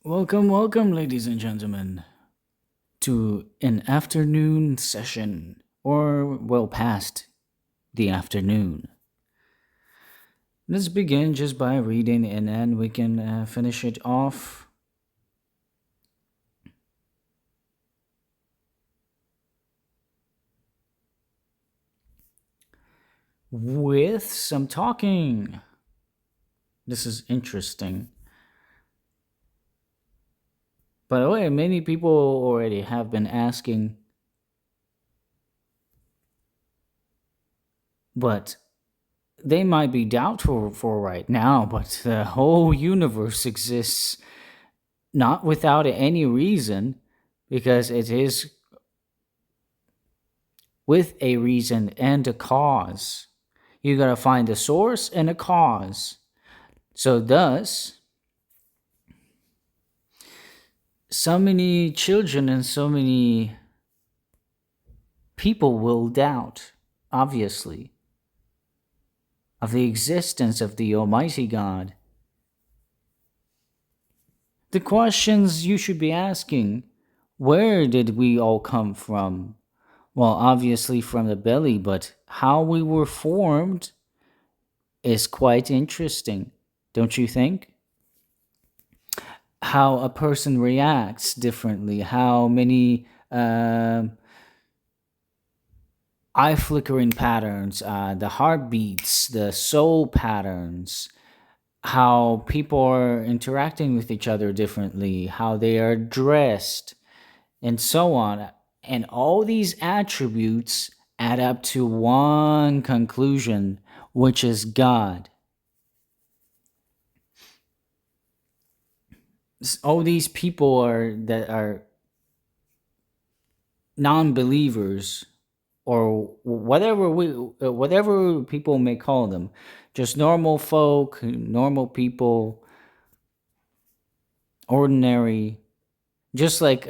Welcome, welcome, ladies and gentlemen, to an afternoon session, or well past the afternoon. Let's begin just by reading, and then we can finish it off with some talking. This is interesting. By the way, many people already have been asking, but they might be doubtful for right now, but the whole universe exists not without any reason, because it is with a reason and a cause. You gotta find a source and a cause. So, thus, so many children and so many people will doubt, obviously, of the existence of the Almighty God. The questions you should be asking: where did we all come from? Well, obviously from the belly, but how we were formed is quite interesting, don't you think? How a person reacts differently, how many eye flickering patterns, the heartbeats, the soul patterns, how people are interacting with each other differently, how they are dressed, and so on. And all these attributes add up to one conclusion, which is God. All these people are that are non-believers, or whatever people may call them, just normal folk, normal people, ordinary, just like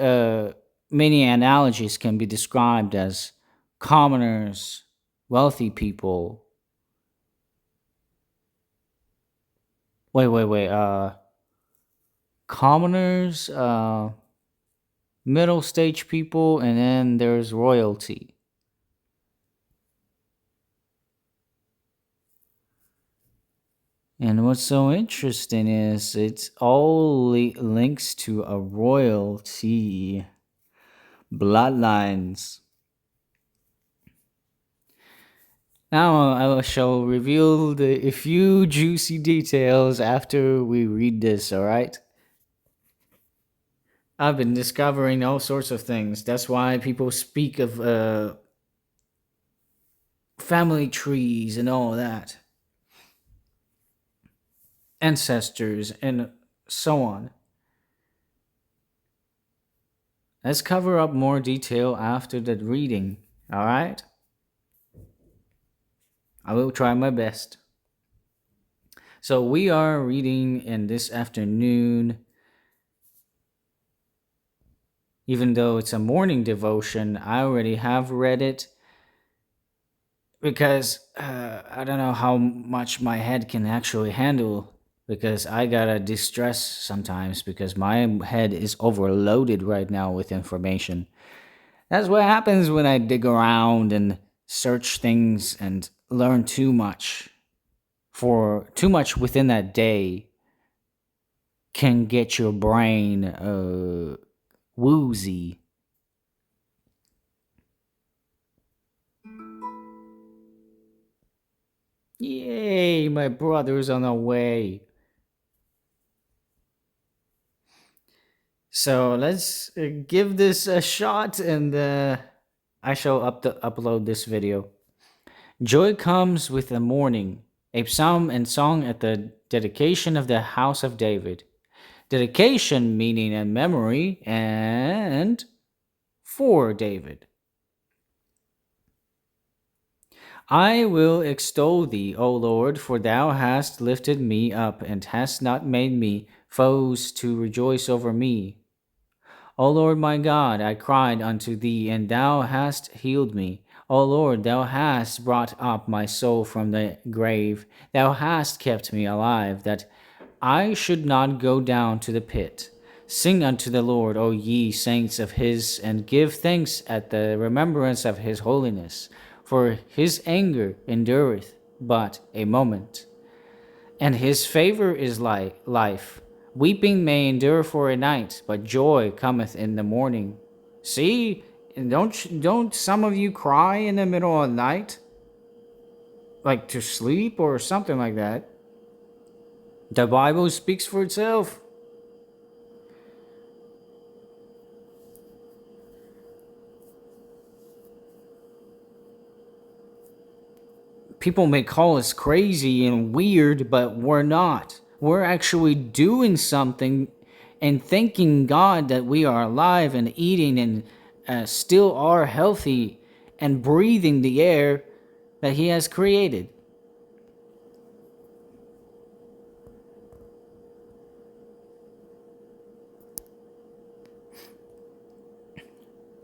many analogies can be described as commoners, wealthy people. Wait, commoners, middle stage people, and then there's royalty. And what's so interesting is it all links to a royalty bloodlines. Now I shall reveal a few juicy details after we read this, alright? I've been discovering all sorts of things. That's why people speak of family trees and all that, ancestors, and so on. Let's cover up more detail after that reading, alright? I will try my best. So, we are reading in this afternoon, even though it's a morning devotion. I already have read it because I don't know how much my head can actually handle, because I gotta distress sometimes because my head is overloaded right now with information. That's what happens when I dig around and search things and learn too much. For too much within that day can get your brain woozy. Yay, my brother's on the way. So let's give this a shot, and I shall upload this video. Joy comes with the morning, a psalm and song at the dedication of the house of David. Dedication meaning in memory and for David. I will extol thee, O Lord, for thou hast lifted me up, and hast not made me foes to rejoice over me. O Lord my God, I cried unto thee, and thou hast healed me. O Lord, thou hast brought up my soul from the grave. Thou hast kept me alive, that I should not go down to the pit. Sing unto the Lord, O ye saints of his, and give thanks at the remembrance of his holiness. For his anger endureth but a moment, and his favor is like life. Weeping may endure for a night, but joy cometh in the morning. See, and don't some of you cry in the middle of the night, like to sleep or something like that? The Bible speaks for itself. People may call us crazy and weird, but we're not. We're actually doing something and thanking God that we are alive and eating and still are healthy and breathing the air that He has created.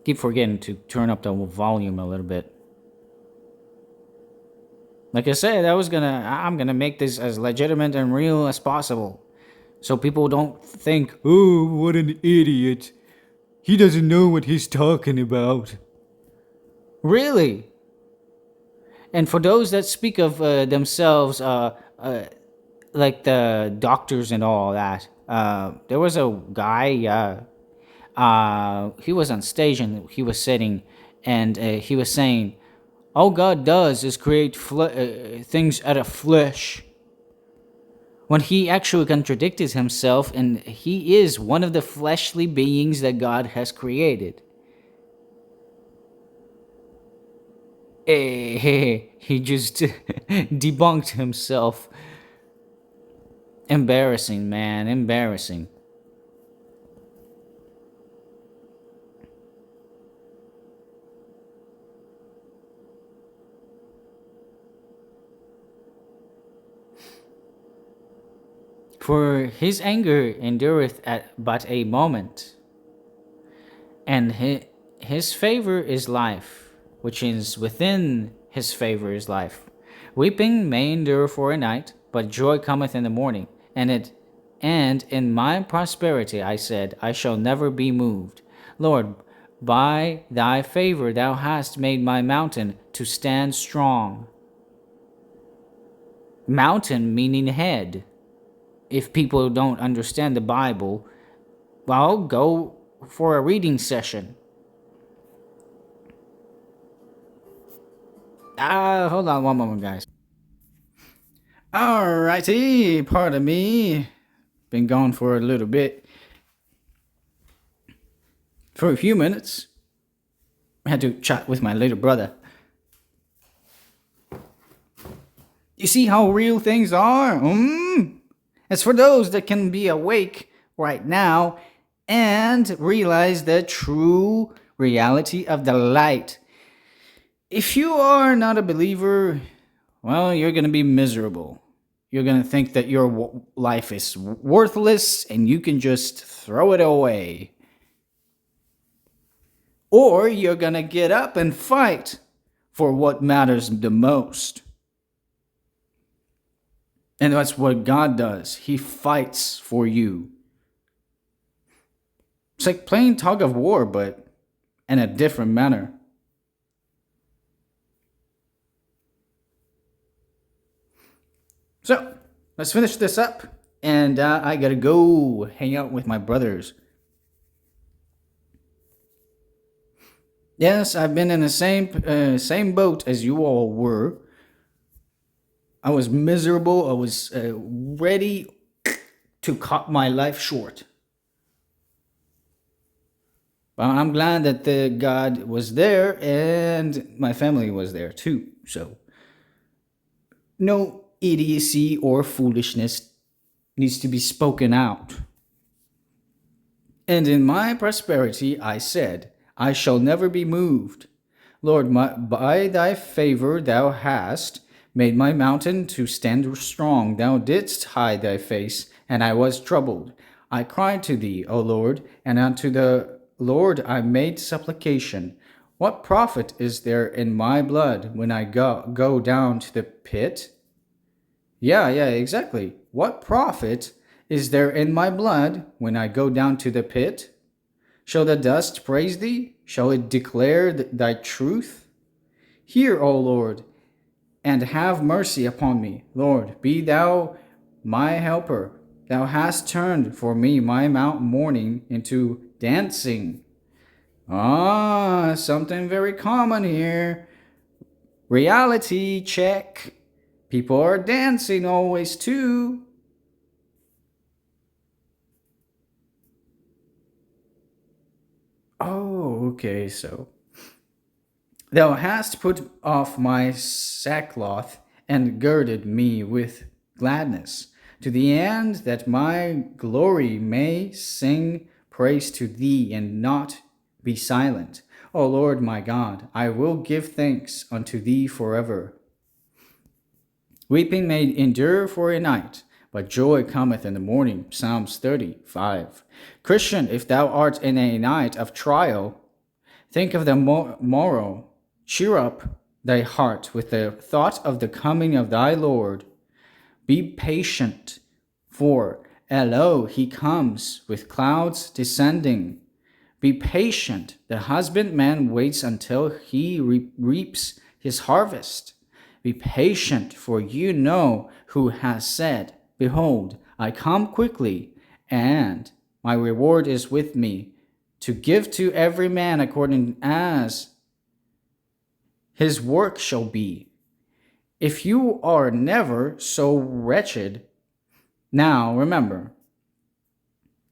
Keep forgetting to turn up the volume a little bit. Like I said, I'm gonna make this as legitimate and real as possible, so people don't think, "Oh, what an idiot! He doesn't know what he's talking about." Really? And for those that speak of themselves, like the doctors and all that, there was a guy. He was on stage and he was sitting, and he was saying, "All God does is create things out of flesh." When he actually contradicted himself, and he is one of the fleshly beings that God has created. He just debunked himself. Embarrassing, man, embarrassing. For his anger endureth at but a moment, and his favor is life, which is within his favor is life. Weeping may endure for a night, but joy cometh in the morning. And in my prosperity I said, I shall never be moved. Lord, by thy favor thou hast made my mountain to stand strong. Mountain meaning head. If people don't understand the Bible, well, go for a reading session. Hold on one moment, guys. Alrighty, pardon me. Been gone for a little bit. For a few minutes. I had to chat with my little brother. You see how real things are? As for those that can be awake right now and realize the true reality of the light. If you are not a believer, well, you're going to be miserable. You're going to think that your life is worthless and you can just throw it away. Or you're going to get up and fight for what matters the most. And that's what God does. He fights for you. It's like playing tug of war, but in a different manner. So, let's finish this up. And I gotta go hang out with my brothers. Yes, I've been in the same boat as you all were. I was miserable. I was ready to cut my life short. But I'm glad that the God was there and my family was there too. So, no idiocy or foolishness needs to be spoken out. And in my prosperity I said, I shall never be moved. Lord, by thy favor thou hast made my mountain to stand strong. Thou didst hide thy face, and I was troubled. I cried to thee, O Lord, and unto the Lord I made supplication. What profit is there in my blood when I go down to the pit? Yeah, exactly. What profit is there in my blood when I go down to the pit? Shall the dust praise thee? Shall it declare thy truth? Hear, O Lord, and have mercy upon me. Lord, be thou my helper. Thou hast turned for me my mourning into dancing. Ah, something very common here. Reality check. People are dancing always too. Oh, okay, so thou hast put off my sackcloth and girded me with gladness, to the end that my glory may sing praise to thee and not be silent. O Lord my God, I will give thanks unto thee forever. Weeping may endure for a night, but joy cometh in the morning. Psalms 35. Christian, if thou art in a night of trial, think of the morrow. Cheer up thy heart with the thought of the coming of thy Lord. Be patient, for lo, he comes with clouds descending. Be patient. The husbandman waits until he reaps his harvest. Be patient, for you know who has said, Behold, I come quickly, and my reward is with me, to give to every man according as his work shall be. If you are never so wretched, now remember,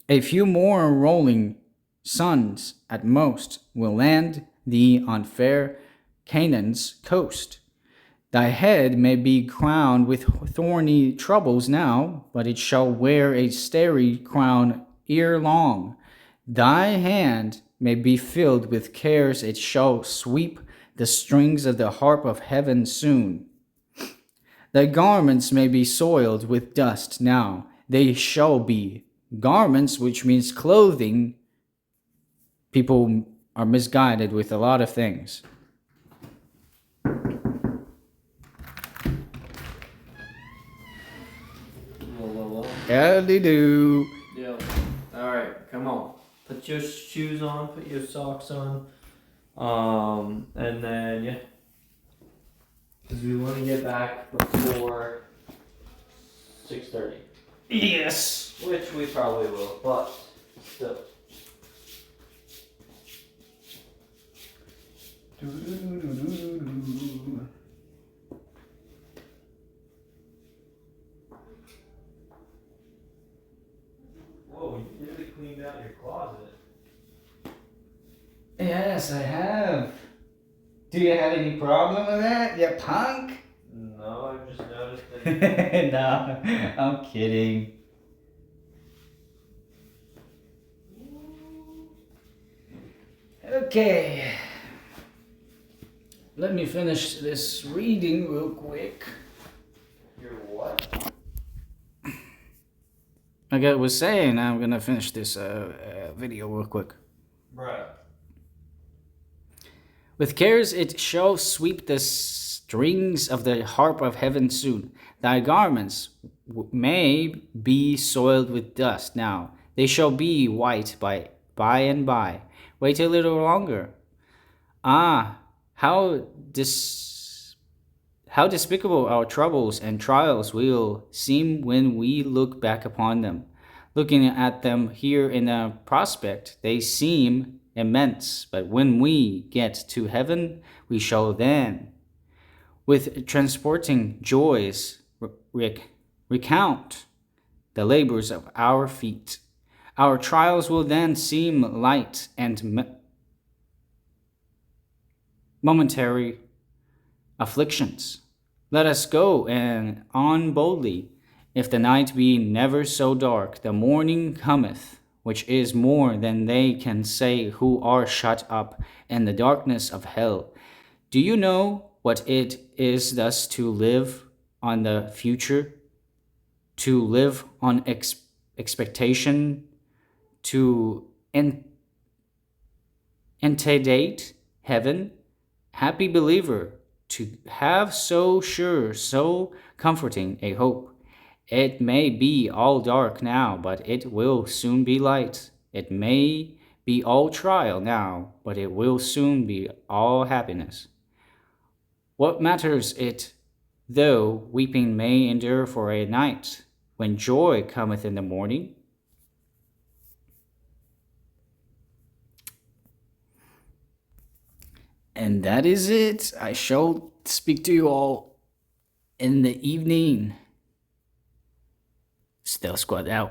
a few more rolling suns at most will land thee on fair Canaan's coast. Thy head may be crowned with thorny troubles now, but it shall wear a starry crown ere long. Thy hand may be filled with cares, it shall sweep the strings of the harp of heaven soon. Thy garments may be soiled with dust now, they shall be garments, which means clothing. People are misguided with a lot of things. Howdy do. Yeah. Alright, come on. Put your shoes on, put your socks on. And then, yeah. Because we want to get back before 6:30. Yes. Which we probably will, but still. Whoa, you really cleaned out your closet. Yes, I have. Do you have any problem with that, you punk? No, I just noticed that. No, I'm kidding. Okay. Let me finish this reading real quick. Your what? Like I was saying, I'm gonna finish this video real quick. Bruh. With cares it shall sweep the strings of the harp of heaven soon. Thy garments may be soiled with dust now. They shall be white by and by. Wait a little longer. Ah, how despicable our troubles and trials will seem when we look back upon them. Looking at them here in a prospect, they seem immense, but when we get to heaven, we shall then, with transporting joys, recount the labors of our feet. Our trials will then seem light and momentary afflictions. Let us go and on boldly. If the night be never so dark, the morning cometh, which is more than they can say who are shut up in the darkness of hell. Do you know what it is thus to live on the future? To live on expectation, to antedate heaven? Happy believer, to have so sure, so comforting a hope, It may be all dark now, but it will soon be light. It may be all trial now, but it will soon be all happiness. What matters it, though weeping may endure for a night, when joy cometh in the morning? And that is it. I shall speak to you all in the evening. Stealth Squad out.